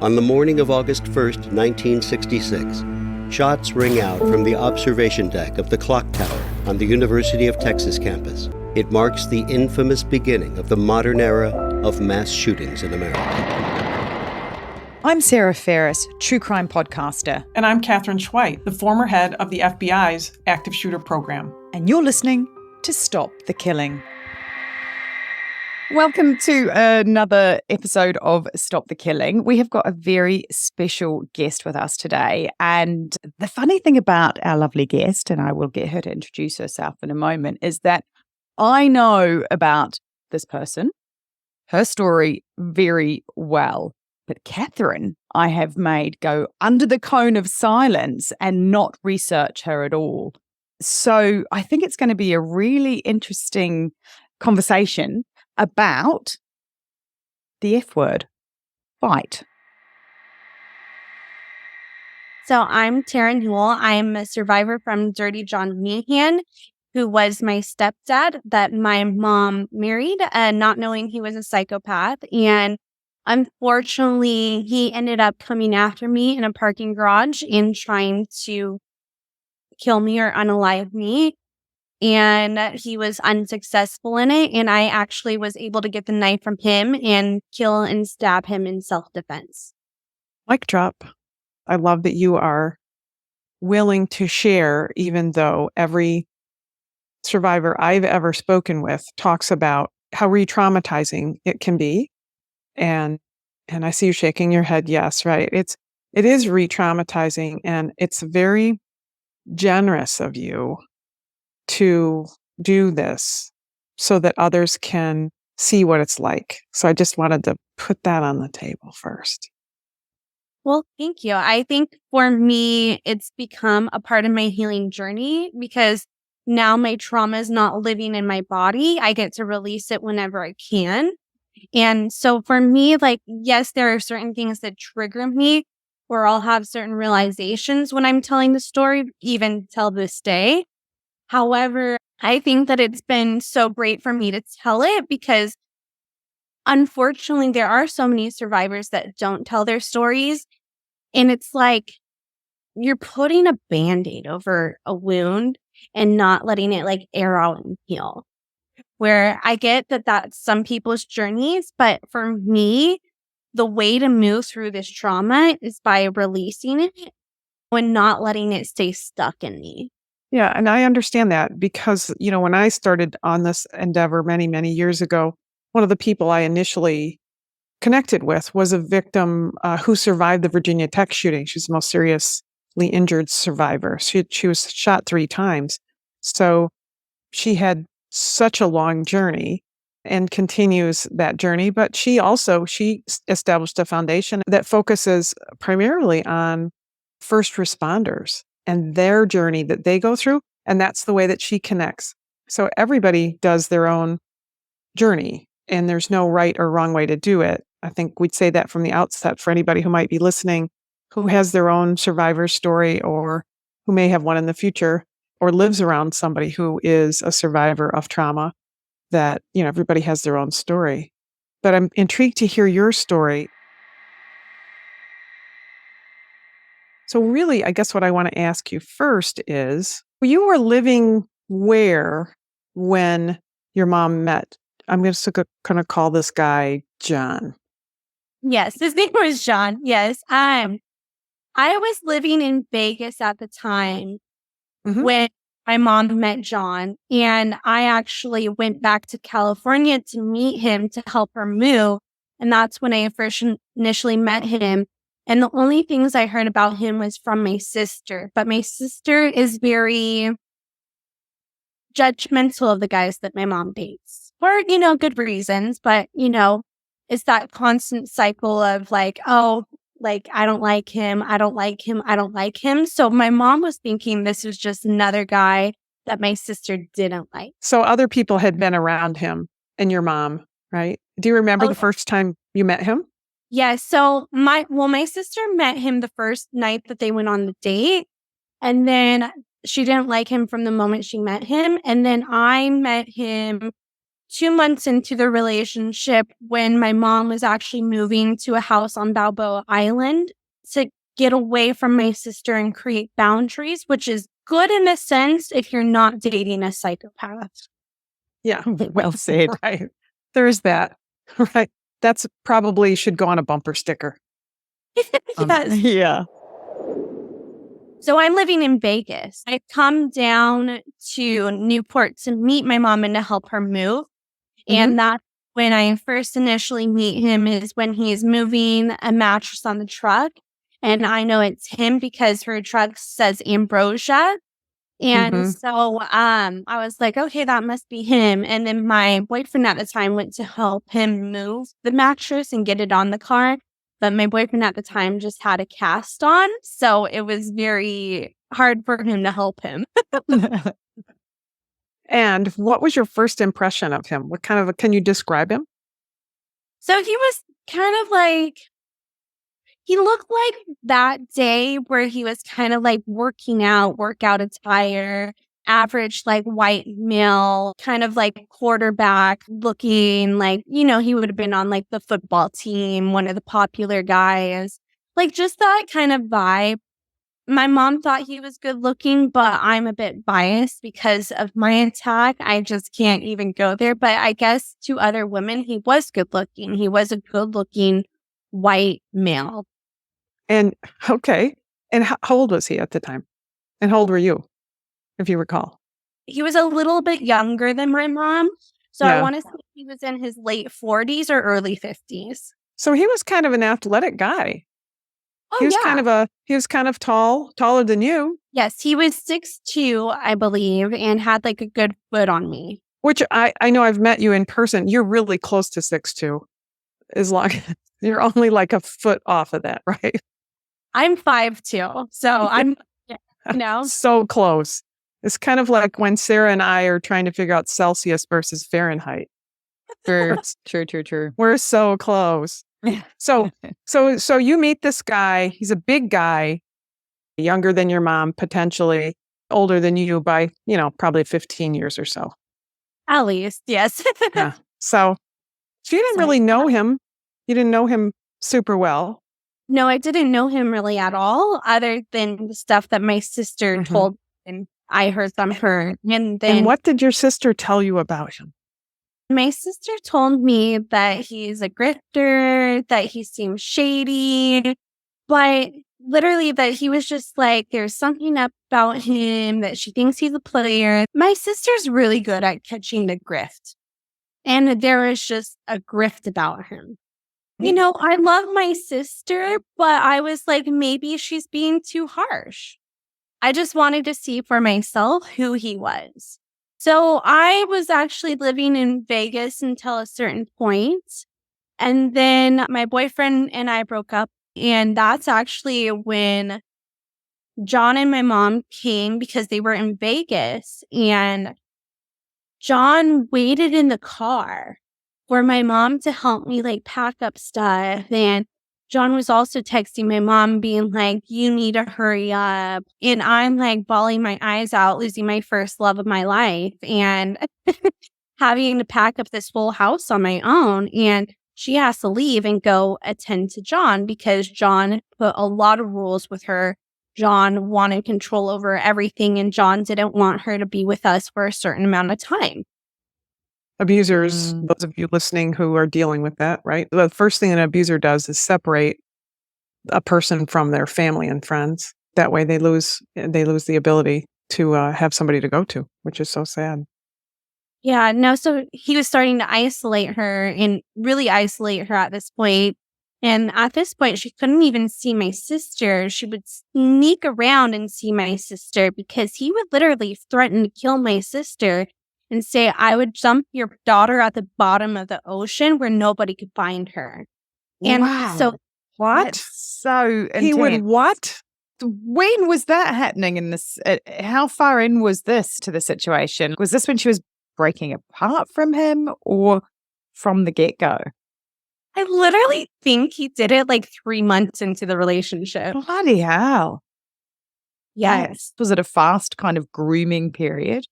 On the morning of August 1st, 1966, shots ring out from the observation deck of the clock tower on the University of Texas campus. It marks the infamous beginning of the modern era of mass shootings in America. I'm Sarah Ferris, true crime podcaster. And I'm Catherine Schweit, the former head of the FBI's active shooter program. And you're listening to Stop the Killing. Welcome to another episode of Stop the Killing. We have got a very special guest with us today. And the funny thing about our lovely guest, and I will get her to introduce herself in a moment, is that I know about this person, her story very well. But Catherine, I have made go under the cone of silence and not research her at all. So I think it's going to be a really interesting conversation about the F word, fight. So I'm Terra Newell. I'm a survivor from Dirty John Meehan, who was my stepdad that my mom married, not knowing he was a psychopath. And unfortunately, he ended up coming after me in a parking garage and trying to kill me or unalive me. And he was unsuccessful in it. And I actually was able to get the knife from him and kill and stab him in self-defense. Mic drop. I love that you are willing to share, even though every survivor I've ever spoken with talks about how re-traumatizing it can be. And I see you shaking your head. Yes, right. It is re-traumatizing, and it's very generous of you to do this so that others can see what it's like. So I just wanted to put that on the table first. Well, thank you. I think for me, it's become a part of my healing journey because now my trauma is not living in my body. I get to release it whenever I can. And so for me, yes, there are certain things that trigger me or I'll have certain realizations when I'm telling the story, even till this day. However, I think that it's been so great for me to tell it because unfortunately, there are so many survivors that don't tell their stories. And it's like you're putting a Band-Aid over a wound and not letting it air out and heal. Where I get that that's some people's journeys, but for me, the way to move through this trauma is by releasing it and not letting it stay stuck in me. Yeah, and I understand that because, when I started on this endeavor many, many years ago, one of the people I initially connected with was a victim who survived the Virginia Tech shooting. She's the most seriously injured survivor. She was shot 3 times. So she had such a long journey and continues that journey. But she established a foundation that focuses primarily on first responders and their journey that they go through. And that's the way that she connects. So everybody does their own journey, and there's no right or wrong way to do it. I think we'd say that from the outset for anybody who might be listening, who has their own survivor story or who may have one in the future or lives around somebody who is a survivor of trauma, that, everybody has their own story. But I'm intrigued to hear your story. So really, I guess what I want to ask you first is, you were living where when your mom met? I'm just going to call this guy John. Yes, his name was John. Yes. I was living in Vegas at the time when my mom met John. And I actually went back to California to meet him to help her move. And that's when I first initially met him. And the only things I heard about him was from my sister. But my sister is very judgmental of the guys that my mom dates. For, good reasons. But, it's that constant cycle of I don't like him. I don't like him. I don't like him. So my mom was thinking this was just another guy that my sister didn't like. So other people had been around him and your mom, right? Do you remember the first time you met him? Yeah. So my sister met him the first night that they went on the date. And then she didn't like him from the moment she met him. And then I met him 2 months into the relationship, when my mom was actually moving to a house on Balboa Island to get away from my sister and create boundaries, which is good in a sense if you're not dating a psychopath. Yeah. Well said. Right. There's that. Right. That's probably should go on a bumper sticker. Yes. Yeah. So I'm living in Vegas. I come down to Newport to meet my mom and to help her move. And that's when I first initially meet him, is when he's moving a mattress on the truck. And I know it's him because her truck says Ambrosia. And so I was like, okay, that must be him. And then my boyfriend at the time went to help him move the mattress and get it on the car. But my boyfriend at the time just had a cast on. So it was very hard for him to help him. And what was your first impression of him? What kind of can you describe him? So he was kind of like, he looked like that day where he was kind of like working out, workout attire, average like white male, kind of like quarterback looking like, he would have been on like the football team, one of the popular guys, like just that kind of vibe. My mom thought he was good looking, but I'm a bit biased because of my attack. I just can't even go there. But I guess to other women, he was good looking. He was a good looking white male. And okay. And how old was he at the time? And how old were you, if you recall? He was a little bit younger than my mom. So Yeah. I want to say he was in his late 40s or early 50s. So he was kind of an athletic guy. Oh, He was yeah. he was kind of tall, taller than you, Yes, he was 6'2", I believe, and had like a good foot on me. which I know I've met you in person. You're really close to 6'2", as long you're only like a foot off of that, right? I'm 5'2", so I'm, So close. It's kind of like when Sarah and I are trying to figure out Celsius versus Fahrenheit. True. We're so close. So you meet this guy. He's a big guy, younger than your mom, potentially older than you by, probably 15 years or so. At least, yes. Yeah. So you didn't really know him. You didn't know him super well. No, I didn't know him really at all, other than the stuff that my sister told me and I heard from her. And then what did your sister tell you about him? my sister told me that he's a grifter, that he seems shady, but literally that he was just like, there's something up about him, that she thinks he's a player. My sister's really good at catching the grift. And there was just a grift about him. I love my sister, but I was like, maybe she's being too harsh. I just wanted to see for myself who he was. So I was actually living in Vegas until a certain point. And then my boyfriend and I broke up. And that's actually when John and my mom came because they were in Vegas. And John waited in the car for my mom to help me like pack up stuff. And John was also texting my mom being like, you need to hurry up. And I'm like bawling my eyes out, losing my first love of my life and having to pack up this full house on my own. And she has to leave and go attend to John because John put a lot of rules with her. John wanted control over everything and John didn't want her to be with us for a certain amount of time. Abusers, those of you listening who are dealing with that, right? The first thing an abuser does is separate a person from their family and friends. That way they lose the ability to have somebody to go to, which is so sad. Yeah, no, so he was starting to isolate her and really isolate her at this point. And at this point, she couldn't even see my sister. She would sneak around and see my sister because he would literally threaten to kill my sister and say, I would dump your daughter at the bottom of the ocean where nobody could find her. And so What? That's so intense. He would what? When was that happening in this? How far in was this to the situation? Was this when she was breaking apart from him or from the get-go? I literally think he did it like 3 months into the relationship. Bloody hell. Yes. Was it a fast kind of grooming period?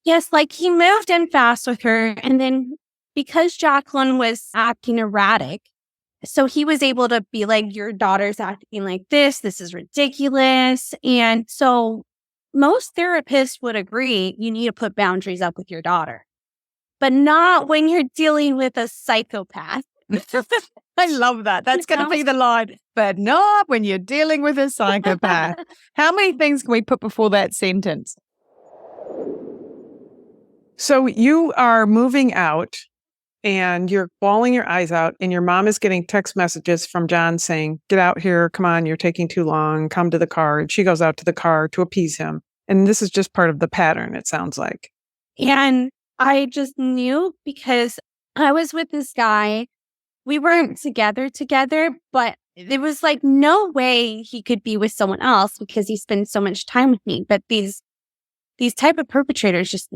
Yes, like he moved in fast with her. And then because Jacqueline was acting erratic, so he was able to be like, your daughter's acting like this. This is ridiculous. And so most therapists would agree you need to put boundaries up with your daughter, but not when you're dealing with a psychopath. I love that. That's going to be the line. But not when you're dealing with a psychopath. How many things can we put before that sentence? So you are moving out and you're bawling your eyes out, and your mom is getting text messages from John saying, get out here, come on, you're taking too long, come to the car. And she goes out to the car to appease him. And this is just part of the pattern, it sounds like. And I just knew because I was with this guy. We weren't together, but there was like no way he could be with someone else because he spends so much time with me. But these type of perpetrators just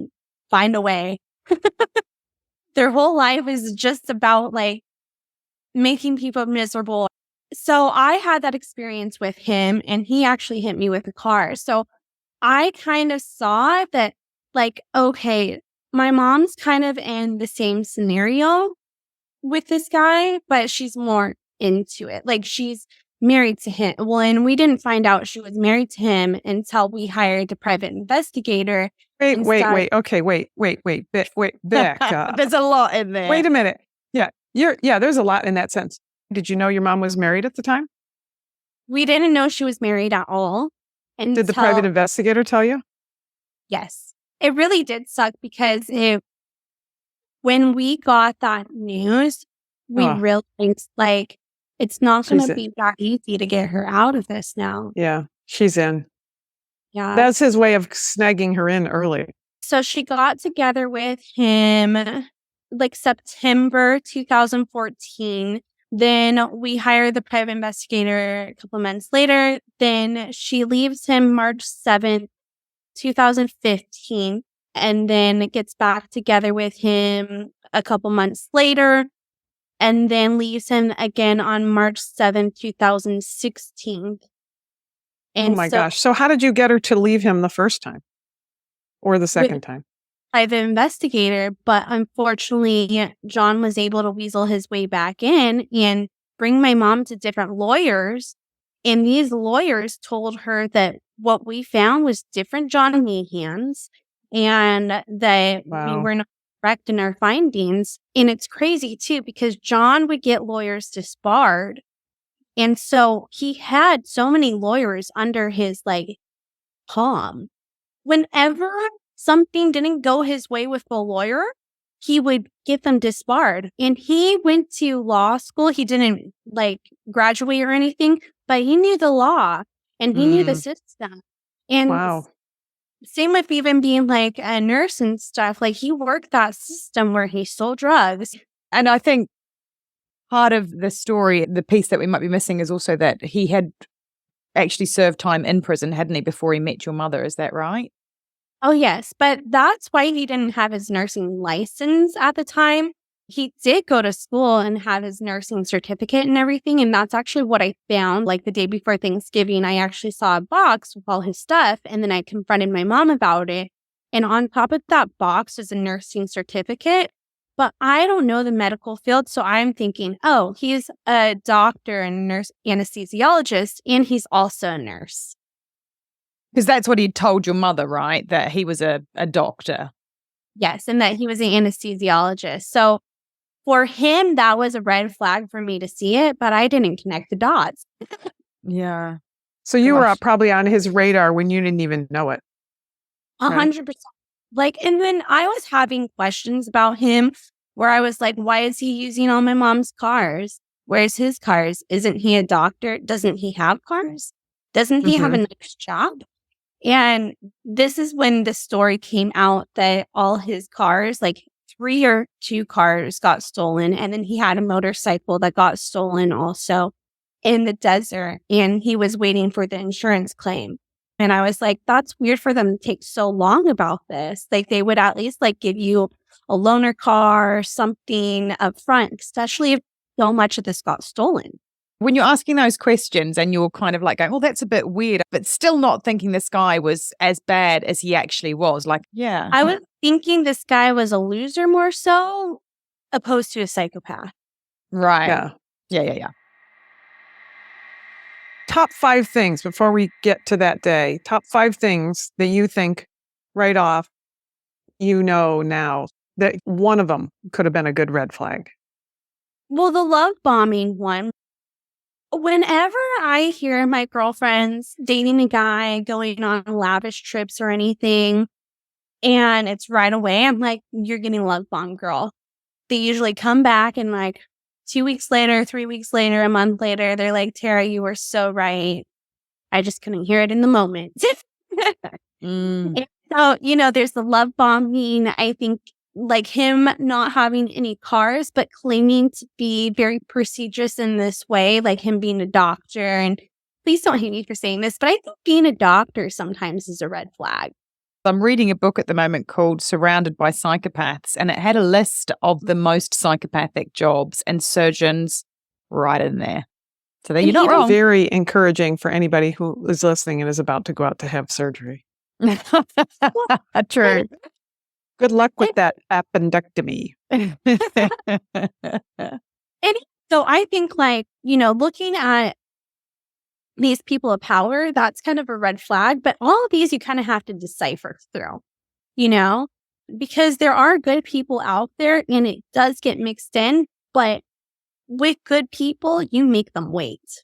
find a way. Their whole life is just about like making people miserable. So I had that experience with him, and he actually hit me with a car. So I kind of saw that, like, okay, my mom's kind of in the same scenario with this guy, but she's more into it. Like, she's married to him. Well, and we didn't find out she was married to him until we hired a private investigator. Wait. Okay, wait. Back up. There's a lot in there. Wait a minute. Yeah, there's a lot in that sense. Did you know your mom was married at the time? We didn't know she was married at all. Did the private investigator tell you? Yes. It really did suck because when we got that news, we realized, like, it's not going to be that easy to get her out of this now. Yeah, she's in. Yeah. That's his way of snagging her in early. So she got together with him like September 2014. Then we hired the private investigator a couple months later. Then she leaves him March 7th, 2015. And then gets back together with him a couple months later. And then leaves him again on March 7th, 2016. And oh my gosh. So how did you get her to leave him the first time? Or the second time? Private investigator, but unfortunately, John was able to weasel his way back in and bring my mom to different lawyers. And these lawyers told her that what we found was different John Mahans, and that we were not correct in our findings. And it's crazy too, because John would get lawyers disbarred. And so he had so many lawyers under his like palm. Whenever something didn't go his way with the lawyer, he would get them disbarred. And he went to law school. He didn't like graduate or anything, but he knew the law and he knew the system. And same with even being like a nurse and stuff. Like, he worked that system where he sold drugs. And I think part of the story, the piece that we might be missing, is also that he had actually served time in prison, hadn't he, before he met your mother? Is that right? Oh, yes. But that's why he didn't have his nursing license at the time. He did go to school and have his nursing certificate and everything. And that's actually what I found. Like, the day before Thanksgiving, I actually saw a box with all his stuff. And then I confronted my mom about it. And on top of that box was a nursing certificate. But I don't know the medical field. So I'm thinking, oh, he's a doctor and nurse anesthesiologist. And he's also a nurse. Because that's what he told your mother, right? That he was a doctor. Yes, and that he was an anesthesiologist. So for him, that was a red flag for me to see it, but I didn't connect the dots. Yeah. So you were probably on his radar when you didn't even know it. 100%. Like, and then I was having questions about him where I was like, why is he using all my mom's cars? Where's his cars? Isn't he a doctor? Doesn't he have cars? Doesn't he have a nice job? And this is when the story came out that all his cars, like 3 or 2 cars, got stolen. And then he had a motorcycle that got stolen also in the desert. And he was waiting for the insurance claim. And I was like, that's weird for them to take so long about this. Like, they would at least like give you a loaner car or something up front, especially if so much of this got stolen. When you're asking those questions and you're kind of like going, oh, that's a bit weird, but still not thinking this guy was as bad as he actually was. Like, yeah. I was thinking this guy was a loser more so, opposed to a psychopath. Right. Yeah. Yeah. Top 5 things before we get to that day. Top 5 things that you think right off, now that one of them could have been a good red flag. Well, the love bombing one. Whenever I hear my girlfriends dating a guy, going on lavish trips or anything, and it's right away, I'm like, you're getting love bombed, girl. They usually come back and like 2 weeks later, 3 weeks later, a month later, they're like, Tara, you were so right. I just couldn't hear it in the moment. And so, there's the love bombing. I think like him not having any cars, but claiming to be very prestigious in this way, like him being a doctor. And please don't hate me for saying this, but I think being a doctor sometimes is a red flag. I'm reading a book at the moment called Surrounded by Psychopaths, and it had a list of the most psychopathic jobs, and surgeons right in there. So you're not wrong. Very encouraging for anybody who is listening and is about to go out to have surgery. True. Good luck with that appendectomy. And so I think like, looking at these people of power, that's kind of a red flag. But all of these you kind of have to decipher through, because there are good people out there and it does get mixed in. But with good people, you make them wait.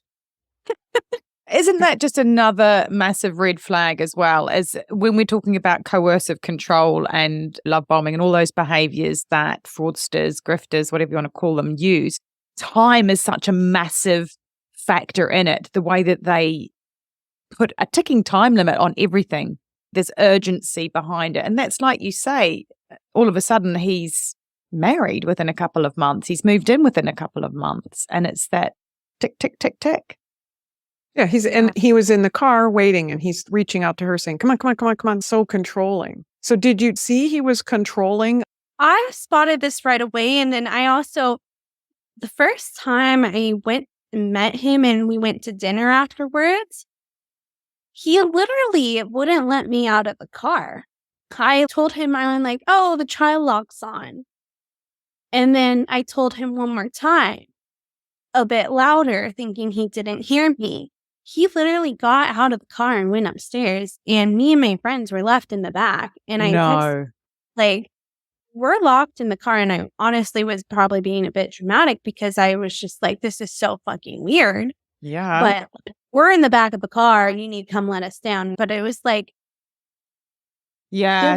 Isn't that just another massive red flag as well, as when we're talking about coercive control and love bombing and all those behaviors that fraudsters, grifters, whatever you want to call them, use? Time is such a massive factor in it, the way that they put a ticking time limit on everything. There's urgency behind it. And that's like you say, all of a sudden he's married within a couple of months. He's moved in within a couple of months. And it's that tick, tick, tick, tick. Yeah, he was in the car waiting and he's reaching out to her saying, come on. So controlling. So did you see he was controlling? I spotted this right away. And then the first time I went and met him and we went to dinner afterwards, he literally wouldn't let me out of the car. I told him, I'm like, oh, the child lock's on. And then I told him one more time, a bit louder, thinking he didn't hear me. He literally got out of the car and went upstairs, and me and my friends were left in the back. And I texted, like, we're locked in the car. And I honestly was probably being a bit dramatic because I was just like, this is so fucking weird. Yeah. But we're in the back of the car. You need to come let us down. But it was like, yeah,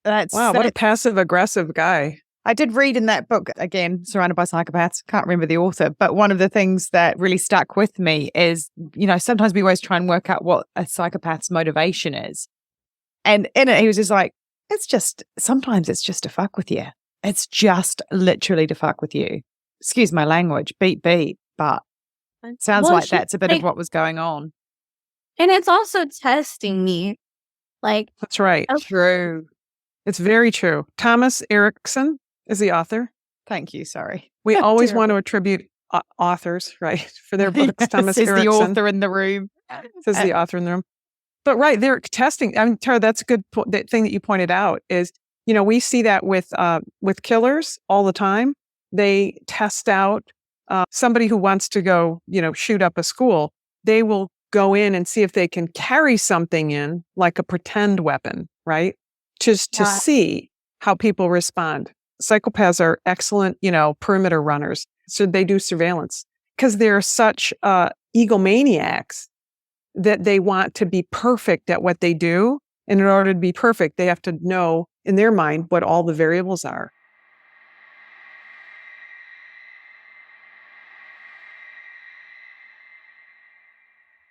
what a passive aggressive guy. I did read in that book, again, Surrounded by Psychopaths, can't remember the author, but one of the things that really stuck with me is, sometimes we always try and work out what a psychopath's motivation is. And in it, he was just like, sometimes it's just to fuck with you. It's just literally to fuck with you. Excuse my language, beep, but sounds like that's a bit of what was going on. And it's also testing me. Like, that's right. True. It's very true. Thomas Erickson is the author. Thank you. Sorry. We always want to attribute authors, right, for their books. Thomas Erickson. The author in the room. Says the author in the room. But right, they're testing. I mean, Tara, that's a good that thing that you pointed out is, we see that with killers all the time. They test out somebody who wants to go, shoot up a school. They will go in and see if they can carry something in, like a pretend weapon, right? Just to see how people respond. Psychopaths are excellent, perimeter runners. So they do surveillance because they're such egomaniacs that they want to be perfect at what they do. And in order to be perfect, they have to know in their mind what all the variables are.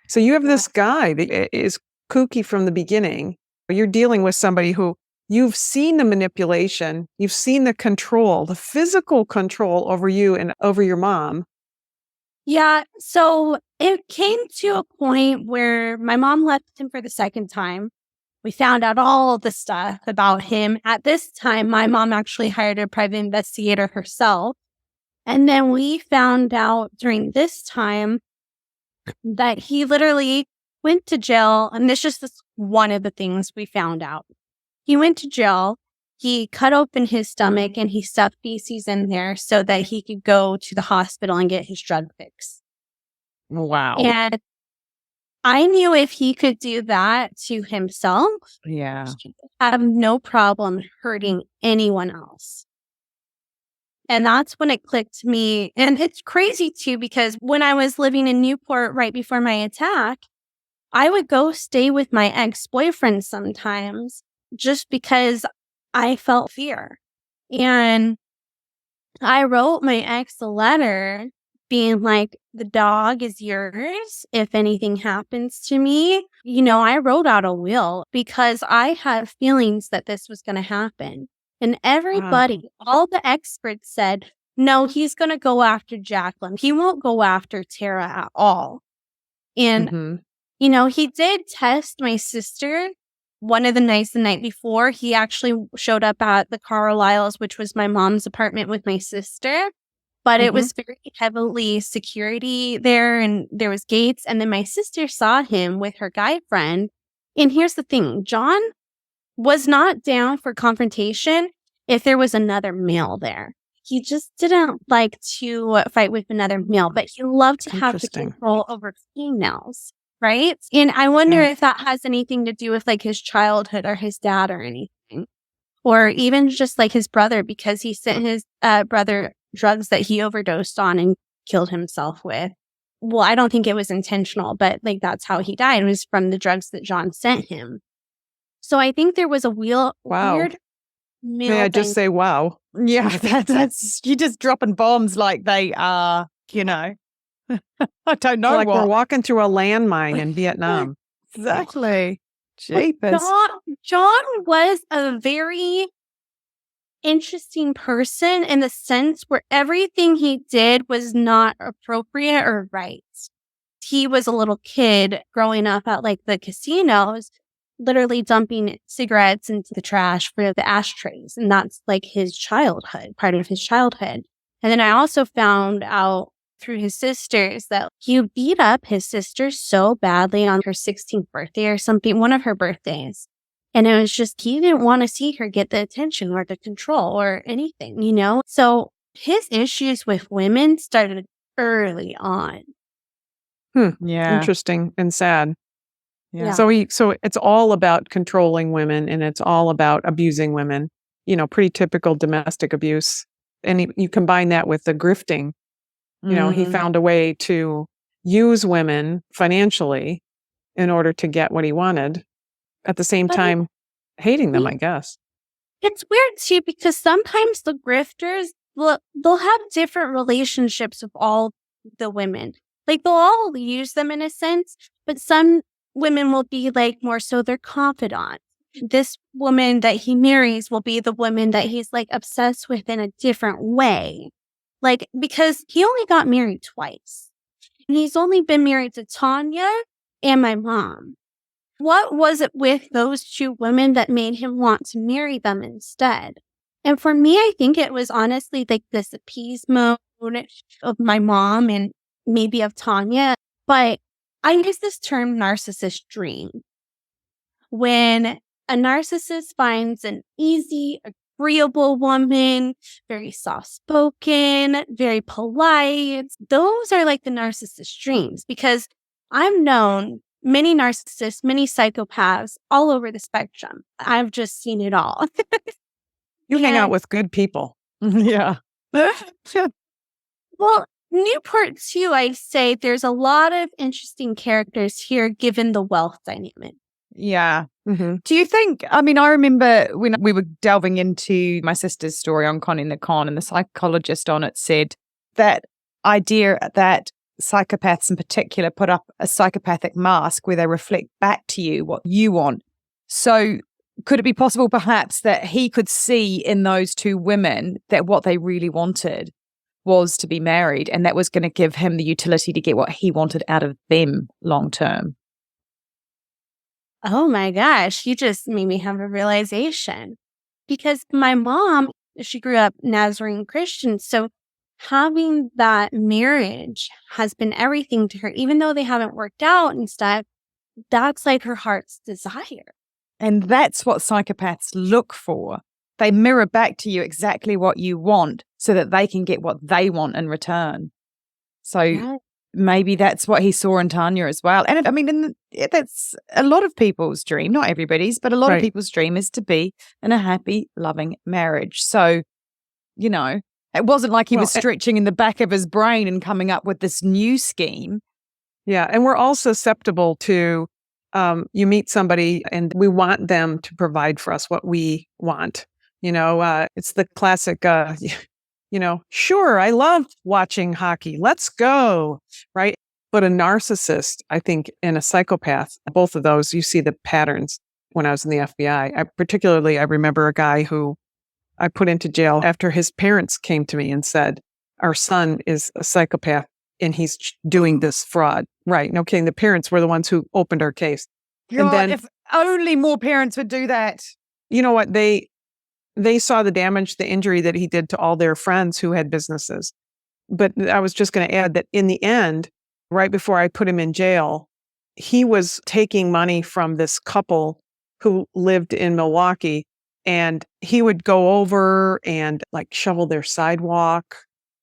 So you have this guy that is kooky from the beginning. You're dealing with somebody who you've seen the manipulation, you've seen the control, the physical control over you and over your mom. Yeah. So it came to a point where my mom left him for the second time. We found out all the stuff about him. At this time, my mom actually hired a private investigator herself. And then we found out during this time that he literally went to jail. And this is just one of the things we found out. He went to jail he cut open his stomach and he stuffed feces in there so that he could go to the hospital and get his drug fix. Wow. And I knew if he could do that to himself, Yeah. he would have no problem hurting anyone else. And that's when it clicked to me. And it's crazy too, because when I was living in Newport right before my attack, I would go stay with my ex-boyfriend sometimes just because I felt fear. And I wrote my ex a letter being like, the dog is yours if anything happens to me. I wrote out a will because I had feelings that this was going to happen. And everybody, all the experts said, no, he's going to go after Jacqueline. He won't go after Terra at all. And, he did test my sister one of the nights the night before. He actually showed up at the Carlisle's, which was my mom's apartment with my sister. But it was very heavily security there and there was gates. And then my sister saw him with her guy friend. And here's the thing, John was not down for confrontation if there was another male there. He just didn't like to fight with another male, but he loved to have the control over females, right? And I wonder if that has anything to do with like his childhood or his dad or anything. Or even just like his brother, because he sent his brother drugs that he overdosed on and killed himself with. Well, I don't think it was intentional, but like that's how he died. It was from the drugs that John sent him. So I think there was a weird May I just say, wow. Yeah, that's you just dropping bombs like they are, I don't know like we're walking through a landmine in Vietnam. Exactly. Jeepers. John was a very interesting person in the sense where everything he did was not appropriate or right. He was a little kid growing up at like the casinos, literally dumping cigarettes into the trash for the ashtrays. And that's like his childhood, part of his childhood. And then I also found out through his sisters that he beat up his sister so badly on her 16th birthday or something, one of her birthdays. And it was just, he didn't want to see her get the attention or the control or anything, So his issues with women started early on. Yeah. Interesting and sad. Yeah. So it's all about controlling women and it's all about abusing women, pretty typical domestic abuse. And you combine that with the grifting. He found a way to use women financially in order to get what he wanted. At the same time, hating them, I guess. It's weird too, because sometimes the grifters, they'll have different relationships with all the women. Like they'll all use them in a sense, but some women will be like more so their confidant. This woman that he marries will be the woman that he's like obsessed with in a different way. Like, because he only got married twice. And he's only been married to Tanya and my mom. What was it with those two women that made him want to marry them instead? And for me, I think it was honestly like this appeasement of my mom and maybe of Tanya. But I use this term narcissist dream. When a narcissist finds an easy, agreeable woman, very soft-spoken, very polite, those are like the narcissist dreams, because I've known many narcissists, many psychopaths all over the spectrum. I've just seen it all. You hang out with good people. Yeah. Well, Newport too, I say there's a lot of interesting characters here given the wealth dynamic. Yeah. Do you think, I remember when we were delving into my sister's story on Conning the Con, and the psychologist on it said that idea that psychopaths in particular put up a psychopathic mask where they reflect back to you what you want. So could it be possible perhaps that he could see in those two women that what they really wanted was to be married, and that was going to give him the utility to get what he wanted out of them long term? Oh my gosh, you just made me have a realization. Because my mom, she grew up Nazarene Christian, so having that marriage has been everything to her, even though they haven't worked out and stuff. That's like her heart's desire. And that's what psychopaths look for. They mirror back to you exactly what you want so that they can get what they want in return. So Yeah. maybe that's what he saw in Tanya as well. And I mean, that's a lot of people's dream, not everybody's, but a lot of Right. people's dream is to be in a happy, loving marriage. So, you know, it wasn't like he was stretching in the back of his brain and coming up with this new scheme. Yeah. And we're all susceptible to, you meet somebody and we want them to provide for us what we want. It's the classic, sure, I love watching hockey. Let's go. Right. But a narcissist, I think, and a psychopath, both of those, you see the patterns when I was in the FBI. I remember a guy who I put into jail after his parents came to me and said, our son is a psychopath and he's doing this fraud. Right. No kidding. The parents were the ones who opened our case. God, and then, if only more parents would do that. You know what? They saw the damage, the injury that he did to all their friends who had businesses. But I was just going to add that in the end, right before I put him in jail, he was taking money from this couple who lived in Milwaukee, and he would go over and like shovel their sidewalk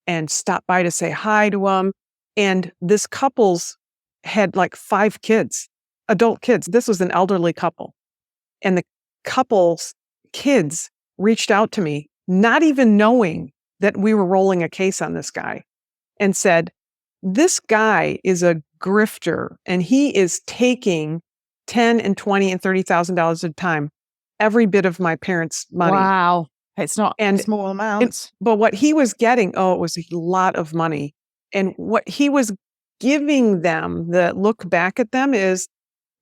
and stop by to say hi to them. And this couple's had like 5 kids, adult kids. This was an elderly couple. And the couple's kids reached out to me, not even knowing that we were rolling a case on this guy, and said, this guy is a grifter and he is taking $10 and $20 and $30,000 at a time, every bit of my parents' money. Wow. It's not small amounts. But what he was getting, it was a lot of money. And what he was giving them, the look back at them is,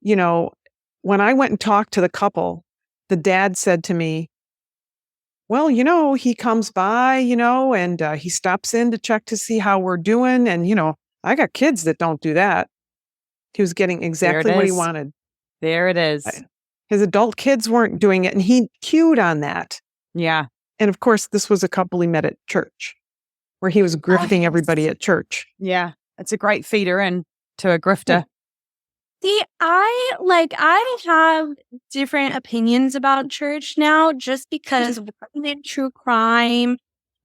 when I went and talked to the couple, the dad said to me, well, he comes by, and he stops in to check to see how we're doing. And, I got kids that don't do that. He was getting exactly what he wanted. There it is. His adult kids weren't doing it, and he cued on that. Yeah. And of course, this was a couple he met at church where he was grifting everybody at church. Yeah. It's a great feeder in to a grifter. See, I have different opinions about church now just because working in true crime,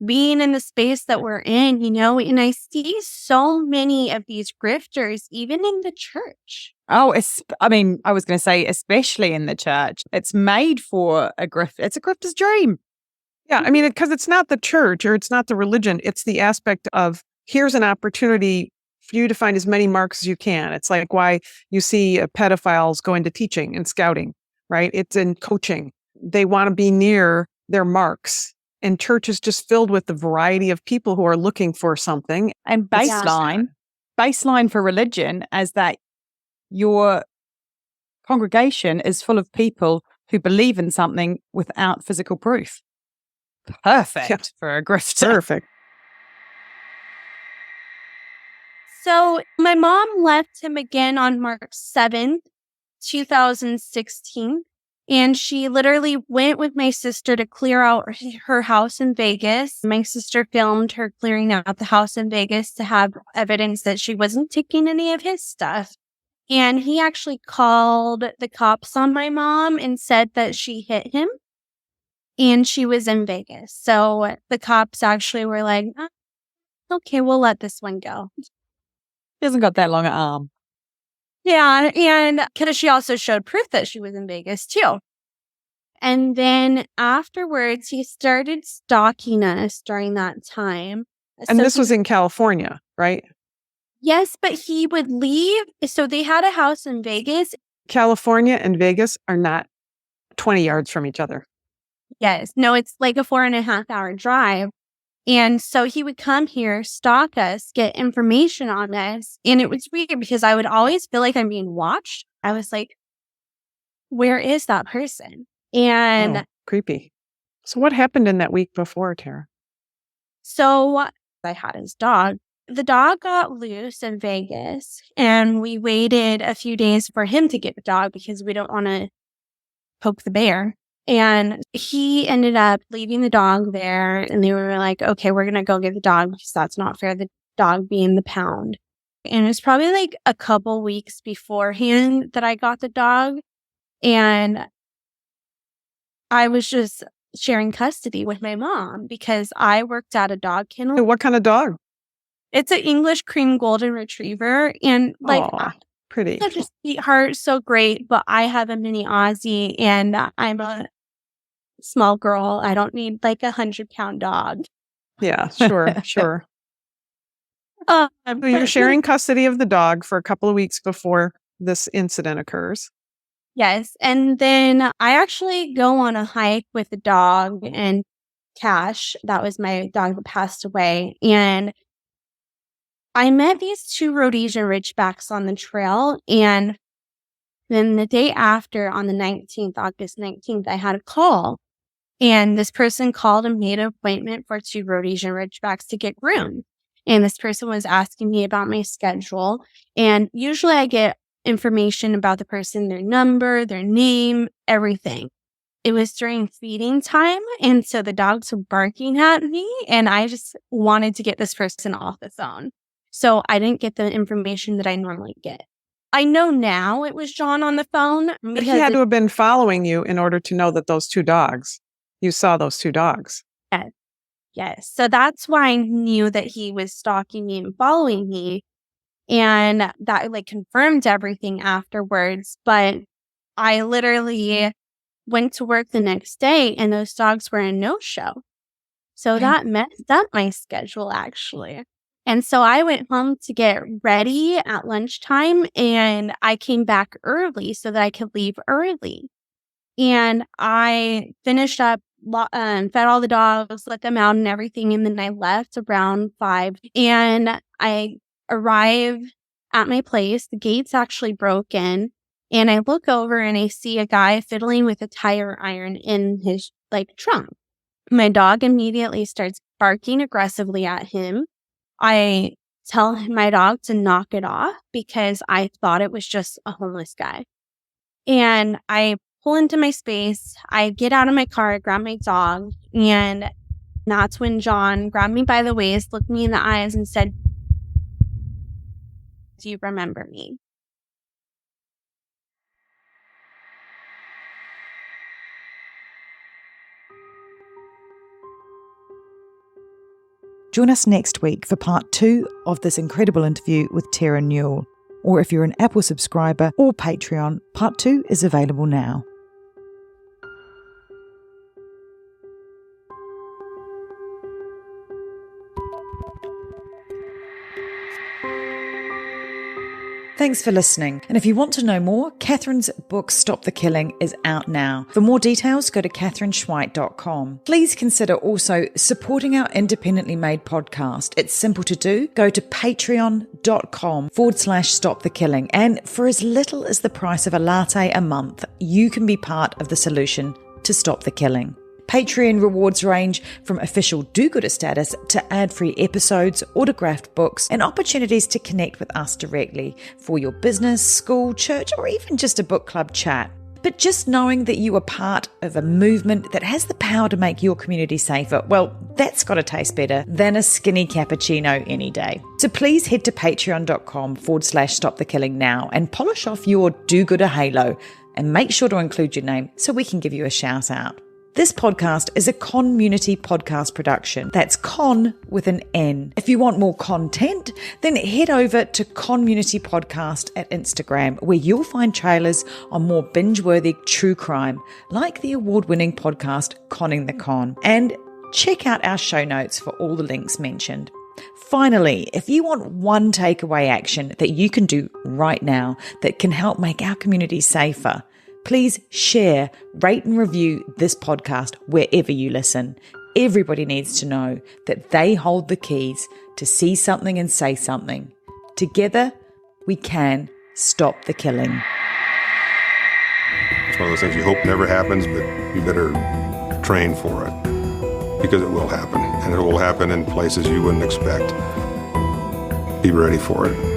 being in the space that we're in, and I see so many of these grifters, even in the church. Oh, I was going to say, especially in the church, it's made for a grift. It's a grifter's dream. Yeah. I mean, because it's not the church or it's not the religion. It's the aspect of here's an opportunity for you to find as many marks as you can. It's like why you see pedophiles go into teaching and scouting, right? It's in coaching. They want to be near their marks. And church is just filled with the variety of people who are looking for something. And baseline for religion is that your congregation is full of people who believe in something without physical proof. Perfect for a grifter. Perfect. So my mom left him again on March 7th, 2016. And she literally went with my sister to clear out her house in Vegas. My sister filmed her clearing out the house in Vegas to have evidence that she wasn't taking any of his stuff. And he actually called the cops on my mom and said that she hit him. And she was in Vegas. So the cops actually were like, okay, we'll let this one go. He hasn't got that long an arm. Yeah, and because she also showed proof that she was in Vegas too. And then afterwards, he started stalking us during that time. And this was in California, right? Yes, but he would leave. So they had a house in Vegas. California and Vegas are not 20 yards from each other. Yes. No, it's like a 4.5-hour drive. And so he would come here, stalk us, get information on us. And it was weird because I would always feel like I'm being watched. I was like, where is that person? And creepy. So what happened in that week before, Tara? So I had his dog. The dog got loose in Vegas, and we waited a few days for him to get the dog because we don't want to poke the bear. And he ended up leaving the dog there, and they were like, okay, we're going to go get the dog because that's not fair, the dog being the pound. And it was probably like a couple weeks beforehand that I got the dog. And I was just sharing custody with my mom because I worked at a dog Hey, kennel. what kind of dog? It's an English cream golden retriever. And Aw, pretty. such a sweetheart, so great. But I have a mini Aussie and I'm a small girl. I don't need like 100-pound dog. Yeah, sure. Um, So you're but sharing custody of the dog for a couple of weeks before this incident occurs. Yes. And then I actually go on a hike with the dog and Cash. That was my dog that passed away. And I met these two Rhodesian Ridgebacks on the trail. And then the day after, on the 19th, August 19th, I had a call. And this person called and made an appointment for two Rhodesian Ridgebacks to get groomed. And this person was asking me about my schedule. And usually I get information about the person, their number, their name, everything. It was during feeding time. And so the dogs were barking at me. And I just wanted to get this person off the phone. So I didn't get the information that I normally get. I know now it was John on the phone But he had because to have been following you in order to know that you saw those two dogs. yes. So that's why I knew that he was stalking me and following me. And that like confirmed everything afterwards. But I literally went to work the next day and those dogs were a no-show. So that messed up my schedule actually. And so I went home to get ready at lunchtime and I came back early so that I could leave early. And I finished up, fed all the dogs, let them out and everything. And then I left around 5 and I arrive at my place. The gate's actually broken. And I look over and I see a guy fiddling with a tire iron in his trunk. My dog immediately starts barking aggressively at him. I tell my dog to knock it off because I thought it was just a homeless guy. And I pull into my space. I get out of my car, I grab my dog, and that's when John grabbed me by the waist, looked me in the eyes, and said, "Do you remember me?" Join us next week for part 2 of this incredible interview with Terra Newell. Or if you're an Apple subscriber or Patreon, part 2 is available now. Thanks for listening. And if you want to know more, Catherine's book, Stop the Killing, is out now. For more details, go to catherineschweit.com. Please consider also supporting our independently made podcast. It's simple to do. Go to patreon.com/Stop the Killing. And for as little as the price of a latte a month, you can be part of the solution to stop the killing. Patreon rewards range from official do-gooder status to ad-free episodes, autographed books, and opportunities to connect with us directly for your business, school, church, or even just a book club chat. But just knowing that you are part of a movement that has the power to make your community safer, well, that's got to taste better than a skinny cappuccino any day. So please head to patreon.com/Stop the Killing now and polish off your do-gooder halo and make sure to include your name so we can give you a shout out. This podcast is a community podcast production. That's con with an N. If you want more content, then head over to Community Podcast at Instagram, where you'll find trailers on more binge-worthy true crime, like the award-winning podcast Conning the Con. And check out our show notes for all the links mentioned. Finally, if you want one takeaway action that you can do right now that can help make our community safer, please share, rate and review this podcast wherever you listen. Everybody needs to know that they hold the keys to see something and say something. Together, we can stop the killing. It's one of those things you hope never happens, but you better train for it because it will happen, and it will happen in places you wouldn't expect. Be ready for it.